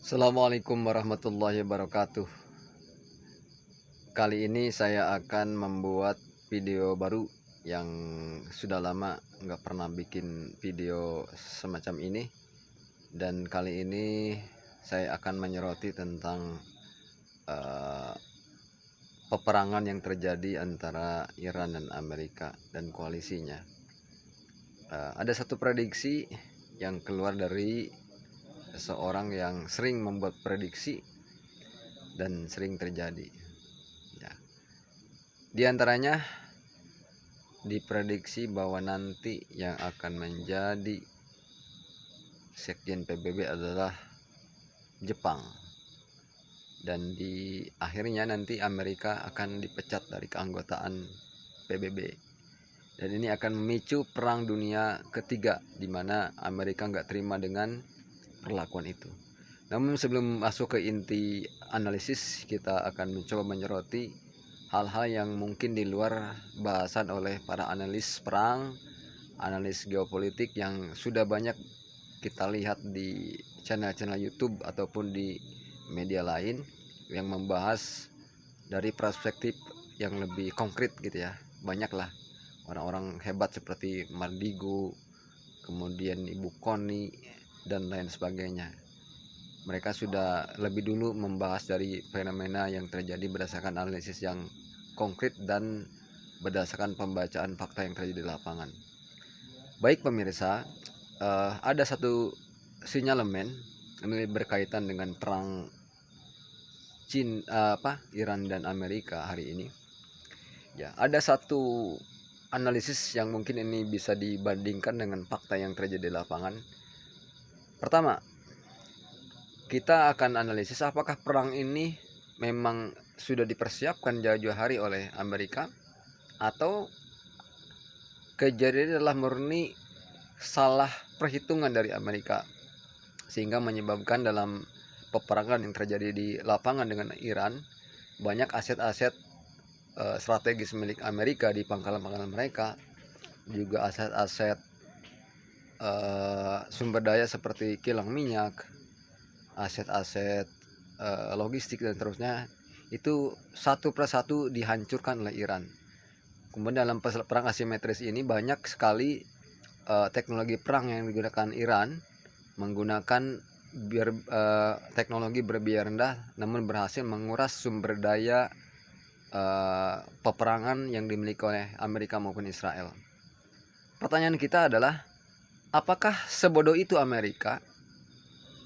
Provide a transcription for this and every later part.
Assalamualaikum warahmatullahi wabarakatuh. Kali ini saya akan membuat video baru yang sudah lama nggak pernah bikin video semacam ini. Dan kali ini saya akan menyoroti tentang eh, peperangan yang terjadi antara Iran dan Amerika dan koalisinya. Ada satu prediksi yang keluar dari seorang yang sering membuat prediksi dan sering terjadi. Ya. Di antaranya diprediksi bahwa nanti yang akan menjadi Sekjen PBB adalah Jepang, dan di akhirnya nanti Amerika akan dipecat dari keanggotaan PBB, dan ini akan memicu perang dunia ketiga di mana Amerika nggak terima dengan perlakuan itu. Namun sebelum masuk ke inti analisis, kita akan mencoba menyoroti hal-hal yang mungkin di luar bahasan oleh para analis perang, analis geopolitik yang sudah banyak kita lihat di channel-channel YouTube ataupun di media lain yang membahas dari perspektif yang lebih konkret gitu ya. Banyaklah orang-orang hebat seperti Mardigu, kemudian Ibu Koni dan lain sebagainya. Mereka sudah lebih dulu membahas dari fenomena yang terjadi berdasarkan analisis yang konkret dan berdasarkan pembacaan fakta yang terjadi di lapangan. Baik pemirsa, ada satu sinyalemen ini berkaitan dengan perang Iran dan Amerika hari ini. Ya, ada satu analisis yang mungkin ini bisa dibandingkan dengan fakta yang terjadi di lapangan. Pertama, kita akan analisis apakah perang ini memang sudah dipersiapkan jauh-jauh hari oleh Amerika, atau kejadian adalah murni salah perhitungan dari Amerika sehingga menyebabkan dalam peperangan yang terjadi di lapangan dengan Iran banyak aset-aset strategis milik Amerika di pangkalan-pangkalan mereka, juga aset-aset sumber daya seperti kilang minyak, aset-aset logistik dan terusnya, itu satu persatu dihancurkan oleh Iran. Kemudian dalam perang asimetris ini banyak sekali teknologi perang yang digunakan Iran menggunakan teknologi berbiaya rendah namun berhasil menguras sumber daya peperangan yang dimiliki oleh Amerika maupun Israel. Pertanyaan kita adalah, apakah sebodoh itu Amerika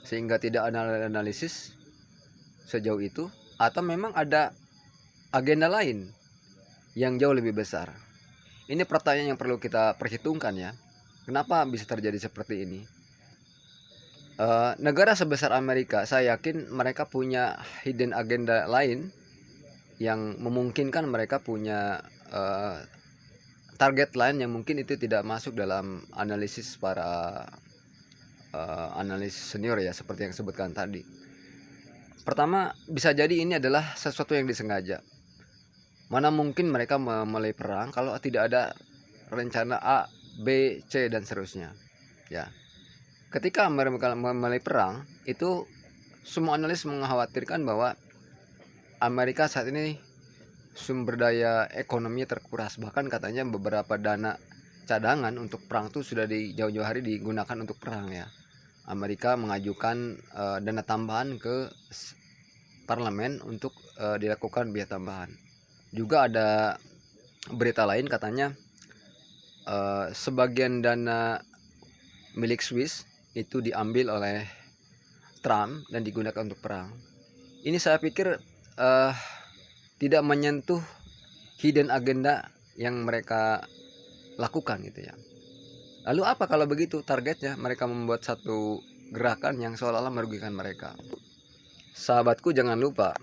sehingga tidak ada analisis sejauh itu, atau memang ada agenda lain yang jauh lebih besar? Ini pertanyaan yang perlu kita perhitungkan ya. Kenapa bisa terjadi seperti ini? Negara sebesar Amerika, saya yakin mereka punya hidden agenda lain yang memungkinkan mereka punya target lain yang mungkin itu tidak masuk dalam analisis para analis senior ya, seperti yang sebutkan tadi. Pertama, bisa jadi ini adalah sesuatu yang disengaja. Mana mungkin mereka memulai perang kalau tidak ada rencana A, B, C dan seterusnya. Ya. Ketika mereka memulai perang, itu semua analis mengkhawatirkan bahwa Amerika saat ini sumber daya ekonominya terkuras. Bahkan katanya beberapa dana cadangan untuk perang itu sudah di jauh-jauh hari digunakan untuk perang ya. Amerika mengajukan dana tambahan ke parlemen untuk dilakukan biaya tambahan. Juga ada berita lain katanya sebagian dana milik Swiss itu diambil oleh Trump dan digunakan untuk perang. Ini saya pikir tidak menyentuh hidden agenda yang mereka lakukan gitu ya. Lalu apa kalau begitu targetnya? Mereka membuat satu gerakan yang seolah-olah merugikan mereka. Sahabatku, jangan lupa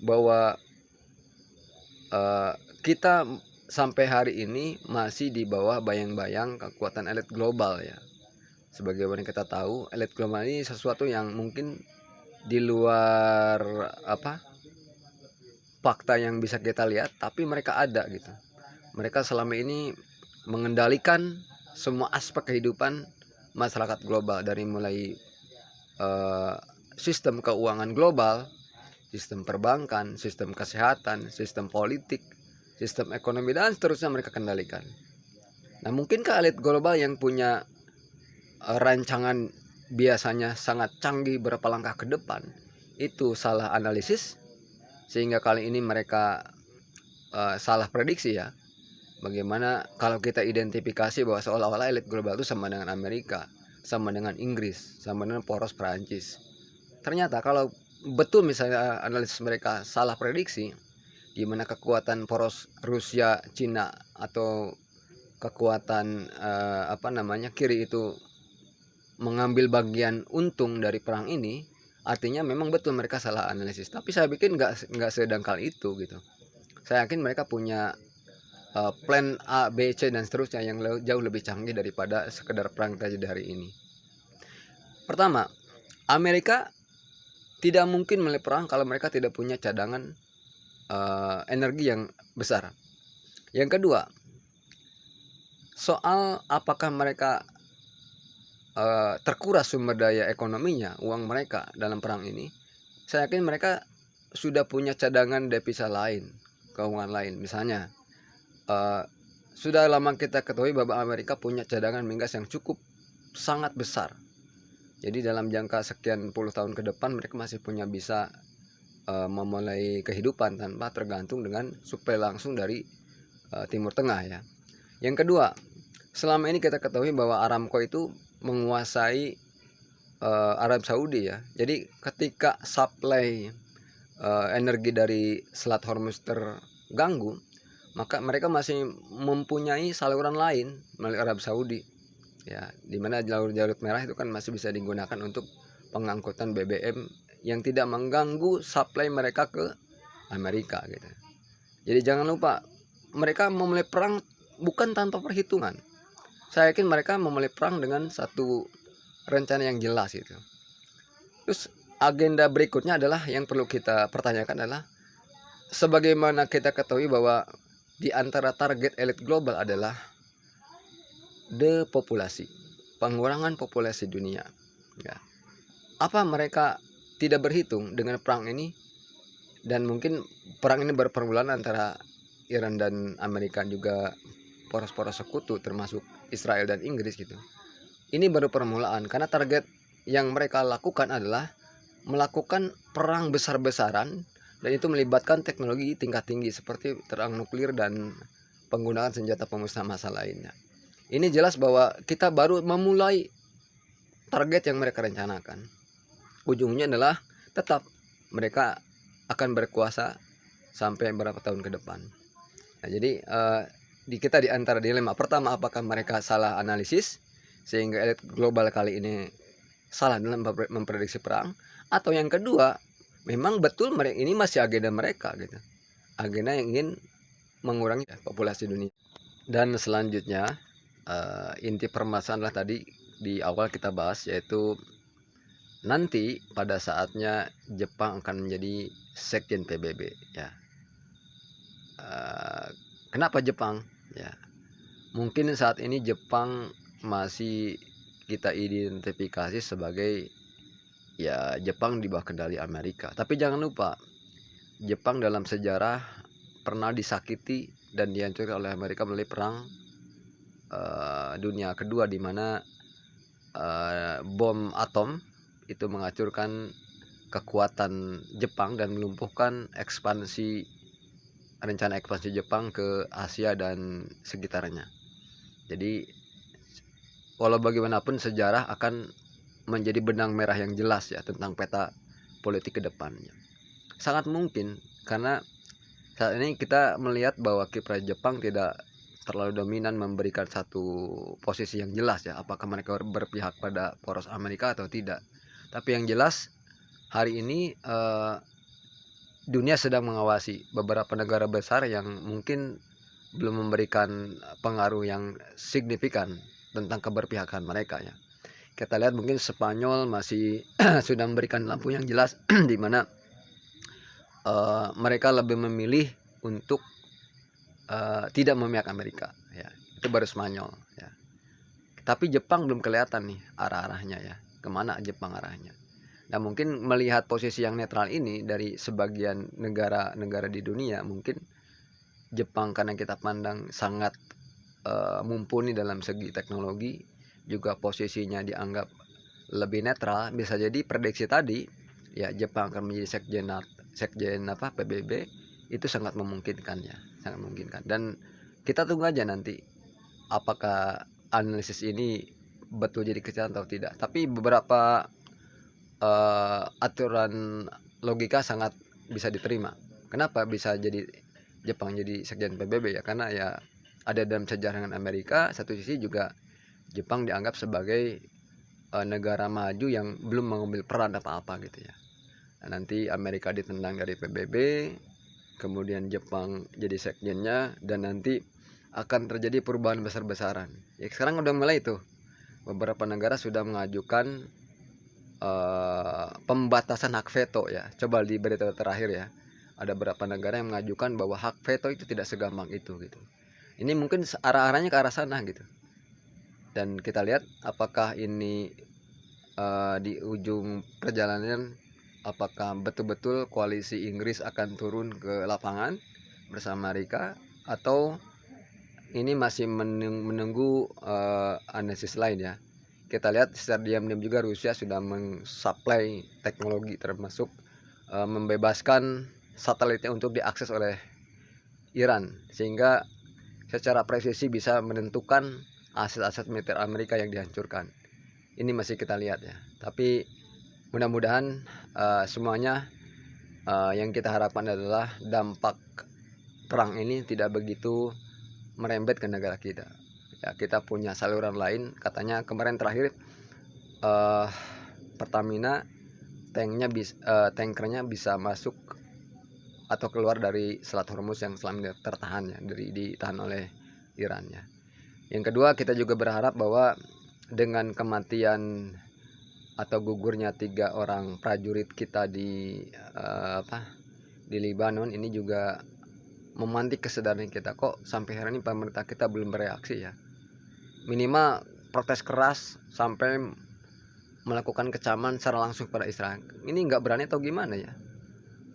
bahwa kita sampai hari ini masih di bawah bayang-bayang kekuatan elit global ya. Sebagaimana kita tahu, elit global ini sesuatu yang mungkin di luar fakta yang bisa kita lihat, tapi mereka ada gitu. Mereka selama ini mengendalikan semua aspek kehidupan masyarakat global, dari mulai sistem keuangan global, sistem perbankan, sistem kesehatan, sistem politik, sistem ekonomi, dan seterusnya mereka kendalikan. Nah, mungkinkah elit global yang punya rancangan biasanya sangat canggih berapa langkah ke depan itu salah analisis, sehingga kali ini mereka salah prediksi ya? Bagaimana kalau kita identifikasi bahwa seolah-olah elit global itu sama dengan Amerika, sama dengan Inggris, sama dengan poros Perancis. Ternyata kalau betul misalnya analisis mereka salah prediksi, di mana kekuatan poros Rusia, Cina, atau kekuatan kiri itu mengambil bagian untung dari perang ini, artinya memang betul mereka salah analisis. Tapi saya pikir nggak sedangkal itu gitu. Saya yakin mereka punya plan A, B, C, dan seterusnya yang jauh lebih canggih daripada sekedar perang terjadi hari ini. Pertama, Amerika tidak mungkin mulai perang kalau mereka tidak punya cadangan energi yang besar. Yang kedua, soal apakah mereka terkuras sumber daya ekonominya, uang mereka dalam perang ini, saya yakin mereka sudah punya cadangan devisa lain, keuangan lain. Misalnya, sudah lama kita ketahui bahwa Amerika punya cadangan migas yang cukup sangat besar. Jadi dalam jangka sekian puluh tahun ke depan mereka masih bisa memulai kehidupan tanpa tergantung dengan suplai langsung dari Timur Tengah ya. Yang kedua, selama ini kita ketahui bahwa Aramco itu menguasai Arab Saudi ya. Jadi ketika supply energi dari Selat Hormuz terganggu, maka mereka masih mempunyai saluran lain melalui Arab Saudi ya, dimana jalur-jalur merah itu kan masih bisa digunakan untuk pengangkutan BBM yang tidak mengganggu supply mereka ke Amerika gitu. Jadi jangan lupa, mereka memulai perang bukan tanpa perhitungan. Saya yakin mereka memulai perang dengan satu rencana yang jelas gitu. Terus agenda berikutnya adalah yang perlu kita pertanyakan adalah, sebagaimana kita ketahui bahwa di antara target elit global adalah depopulasi, pengurangan populasi dunia. Ya. Apa mereka tidak berhitung dengan perang ini? Dan mungkin perang ini berpermulaan antara Iran dan Amerika, juga poros-poros sekutu termasuk Israel dan Inggris gitu. Ini baru permulaan, karena target yang mereka lakukan adalah melakukan perang besar-besaran, dan itu melibatkan teknologi tingkat tinggi seperti perang nuklir dan penggunaan senjata pemusnah massal lainnya. Ini jelas bahwa kita baru memulai target yang mereka rencanakan. Ujungnya adalah tetap mereka akan berkuasa sampai berapa tahun ke depan. Nah, jadi kita di antara dilema. Pertama, apakah mereka salah analisis sehingga elit global kali ini salah dalam memprediksi perang, atau yang kedua, memang betul mereka ini masih agenda mereka gitu. Agenda yang ingin mengurangi populasi dunia. Dan selanjutnya inti permasalahan adalah tadi di awal kita bahas, yaitu nanti pada saatnya Jepang akan menjadi sekjen PBB ya. Kenapa Jepang ya? Mungkin saat ini Jepang masih kita identifikasi sebagai ya Jepang di bawah kendali Amerika. Tapi jangan lupa, Jepang dalam sejarah pernah disakiti dan dihancurkan oleh Amerika melalui perang dunia kedua, di mana bom atom itu menghancurkan kekuatan Jepang dan melumpuhkan rencana ekspansi Jepang ke Asia dan sekitarnya. Jadi walau bagaimanapun sejarah akan menjadi benang merah yang jelas ya tentang peta politik ke depannya. Sangat mungkin, karena saat ini kita melihat bahwa kiprah Jepang tidak terlalu dominan memberikan satu posisi yang jelas ya, apakah mereka berpihak pada poros Amerika atau tidak. Tapi yang jelas hari ini dunia sedang mengawasi beberapa negara besar yang mungkin belum memberikan pengaruh yang signifikan tentang keberpihakan mereka ya. Kita lihat mungkin Spanyol masih sudah memberikan lampu yang jelas di mana mereka lebih memilih untuk tidak memihak Amerika ya. Itu baru Spanyol ya. Tapi Jepang belum kelihatan nih arah-arahnya ya, kemana Jepang arahnya. Nah, mungkin melihat posisi yang netral ini dari sebagian negara-negara di dunia, mungkin Jepang karena kita pandang sangat mumpuni dalam segi teknologi, juga posisinya dianggap lebih netral, bisa jadi prediksi tadi ya Jepang akan menjadi sekjen PBB itu sangat memungkinkan ya, sangat memungkinkan. Dan kita tunggu aja nanti apakah analisis ini betul jadi kenyataan atau tidak. Tapi beberapa aturan logika sangat bisa diterima. Kenapa bisa jadi Jepang jadi sekjen PBB ya? Karena ya ada dalam sejarah dengan Amerika, satu sisi juga Jepang dianggap sebagai negara maju yang belum mengambil peran apa-apa gitu ya. Nah, nanti Amerika ditendang dari PBB, kemudian Jepang jadi sekjennya, dan nanti akan terjadi perubahan besar-besaran. Ya, sekarang udah mulai tuh, beberapa negara sudah mengajukan pembatasan hak veto ya. Coba di berita terakhir ya, ada beberapa negara yang mengajukan bahwa hak veto itu tidak segampang itu gitu. Ini mungkin arah-arahnya ke arah sana gitu. Dan kita lihat apakah ini di ujung perjalanan, apakah betul-betul koalisi Inggris akan turun ke lapangan bersama Amerika, atau ini masih menunggu analisis lain ya. Kita lihat secara diam-diam juga Rusia sudah mensuplai teknologi, termasuk membebaskan satelitnya untuk diakses oleh Iran, sehingga secara presisi bisa menentukan aset-aset militer Amerika yang dihancurkan. Ini masih kita lihat ya, tapi mudah-mudahan semuanya yang kita harapkan adalah dampak perang ini tidak begitu merembet ke negara kita ya. Kita punya saluran lain, katanya kemarin terakhir Pertamina tankernya bisa masuk atau keluar dari Selat Hormuz yang selama ini tertahan ya, ditahan oleh Iran ya. Yang kedua, kita juga berharap bahwa dengan kematian atau gugurnya 3 orang prajurit kita di Libanon, ini juga memantik kesadaran kita, kok sampai hari ini pemerintah kita belum bereaksi ya. Minimal protes keras sampai melakukan kecaman secara langsung pada Israel. Ini nggak berani atau gimana ya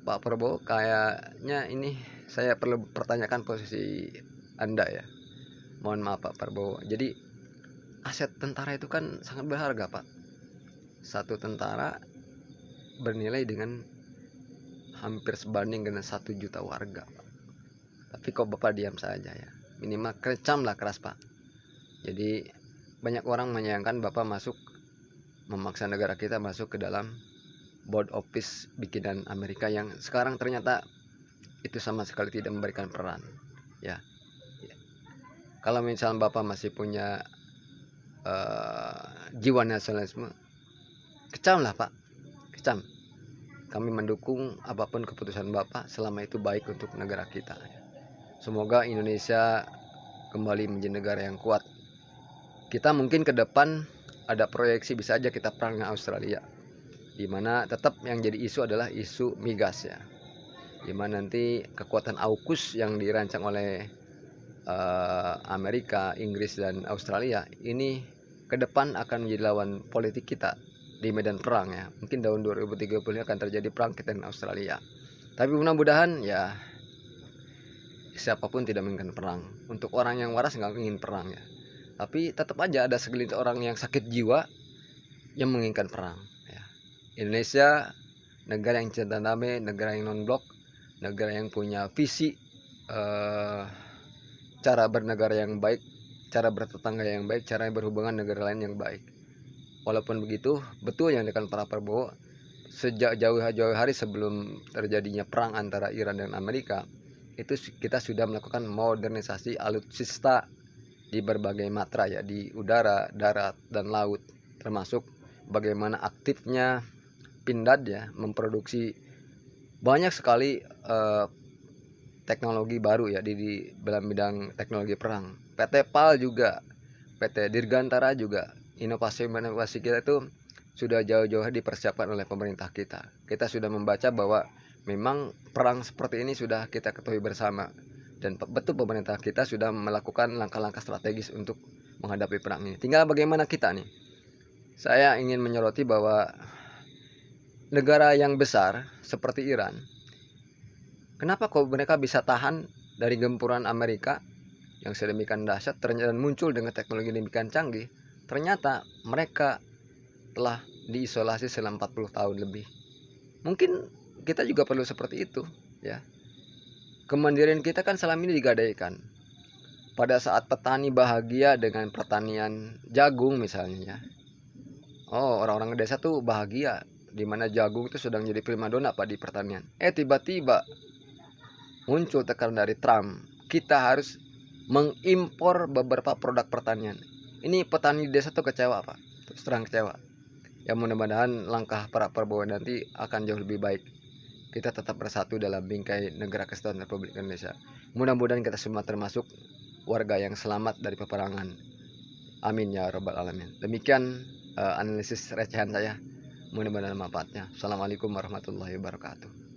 Pak Prabowo? Kayaknya ini saya perlu pertanyakan posisi Anda ya. Mohon maaf Pak Prabowo. Jadi aset tentara itu kan sangat berharga Pak. Satu tentara bernilai dengan hampir sebanding dengan 1 juta warga Pak. Tapi kok Bapak diam saja ya. Minimal kecamlah keras Pak. Jadi banyak orang menyayangkan Bapak memaksa negara kita masuk ke dalam board office bikinan Amerika yang sekarang ternyata itu sama sekali tidak memberikan peran ya. Kalau misalnya Bapak masih punya jiwa nasionalisme, kecamlah Pak, kecam. Kami mendukung apapun keputusan Bapak selama itu baik untuk negara kita. Semoga Indonesia kembali menjadi negara yang kuat. Kita mungkin ke depan ada proyeksi bisa aja kita perang dengan Australia, dimana tetap yang jadi isu adalah isu migas ya, dimana nanti kekuatan AUKUS yang dirancang oleh Amerika, Inggris, dan Australia ini ke depan akan menjadi lawan politik kita di medan perang ya. Mungkin tahun 2030 akan terjadi perang kita dengan Australia. Tapi mudah-mudahan ya siapapun tidak menginginkan perang. Untuk orang yang waras nggak ingin perang ya. Tapi tetap aja ada segelintir orang yang sakit jiwa yang menginginkan perang ya. Indonesia negara yang cinta damai, negara yang non-blok, negara yang punya visi cara bernegara yang baik, cara bertetangga yang baik, cara berhubungan negara lain yang baik. Walaupun begitu, betul yang dikatakan para Prabowo, sejak jauh-jauh hari sebelum terjadinya perang antara Iran dan Amerika, itu kita sudah melakukan modernisasi alutsista di berbagai matra ya, di udara, darat, dan laut, termasuk bagaimana aktifnya Pindad ya memproduksi banyak sekali teknologi baru ya di dalam bidang teknologi perang. PT PAL juga, PT Dirgantara juga, inovasi kita itu sudah jauh-jauh dipersiapkan oleh pemerintah kita. Kita sudah membaca bahwa memang perang seperti ini sudah kita ketahui bersama, dan betul pemerintah kita sudah melakukan langkah-langkah strategis untuk menghadapi perang ini. Tinggal bagaimana kita nih. Saya ingin menyoroti bahwa negara yang besar seperti Iran, kenapa kok mereka bisa tahan dari gempuran Amerika yang sedemikian dahsyat dan muncul dengan teknologi demikian canggih? Ternyata mereka telah diisolasi selama 40 tahun lebih. Mungkin kita juga perlu seperti itu, ya. Kemandirian kita kan selama ini digadaikan. Pada saat petani bahagia dengan pertanian jagung misalnya, ya. Oh, orang-orang desa tuh bahagia di mana jagung itu sedang jadi primadona Pak di pertanian. Tiba-tiba muncul tekanan dari Trump, kita harus mengimpor beberapa produk pertanian. Ini petani desa tuh kecewa Pak, terus terang kecewa. Ya mudah-mudahan langkah para Prabowo nanti akan jauh lebih baik. Kita tetap bersatu dalam bingkai negara kesatuan Republik Indonesia. Mudah-mudahan kita semua termasuk warga yang selamat dari peperangan. Amin ya rabbal alamin. Demikian analisis recehan saya. Mudah-mudahan manfaatnya. Assalamualaikum warahmatullahi wabarakatuh.